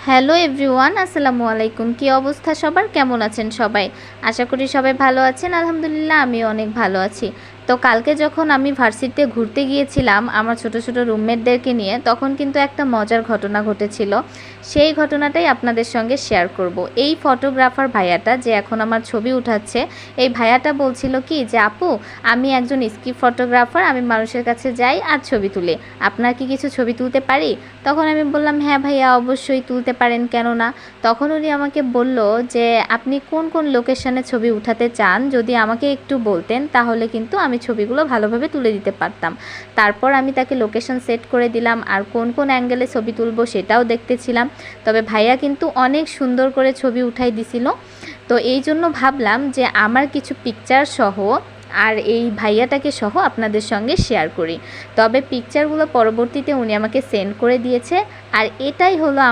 Hello everyone, আসসালামু আলাইকুম। কি অবস্থা সবার, কেমন আছেন সবাই? আশা করি সবাই ভালো আছেন। আলহামদুলিল্লাহ আমি অনেক ভালো আছি। তো কালকে যখন আমি ভার্সিটিতে ঘুরতে গিয়েছিলাম আমার ছোট ছোট রুমমেটদেরকে নিয়ে, তখন কিন্তু একটা মজার ঘটনা ঘটেছিল। সেই ঘটনাটাই আপনাদের সঙ্গে শেয়ার করব। এই ফটোগ্রাফার ভাইয়াটা যে এখন আমার ছবি উঠাচ্ছে, এই ভাইয়াটা বলছিল কি যে আপু, আমি একজন স্কিপ ফটোগ্রাফার, আমি মানুষের কাছে যাই আর ছবি তুলে, আপনার কি কিছু ছবি তুলতে পারি? তখন আমি বললাম হ্যাঁ ভাইয়া, অবশ্যই তুলতে পারেন, কেন না। তখন উনি আমাকে বলল যে আপনি কোন কোন লোকেশনে ছবি উঠাতে চান, যদি আমাকে একটু বলতেন তাহলে কিন্তু আমি ছবিগুলো ভালোভাবে তুলে দিতে পারতাম। তারপর আমি তাকে লোকেশন সেট করে দিলাম, আর কোন কোন অ্যাঙ্গেলে ছবি তুলবো সেটাও দেখতেছিলাম। তবে ভাইয়া কিন্তু অনেক সুন্দর করে ছবি উঠাই দিছিল। তো এই জন্য ভাবলাম যে আমার কিছু পিকচার সহ আর এই ভাইয়াটাকে সহ আপনাদের সঙ্গে শেয়ার করি। তবে পিকচারগুলো পরবর্তীতে উনি আমাকে সেন্ড করে দিয়েছে। আর এটাই হলো আমার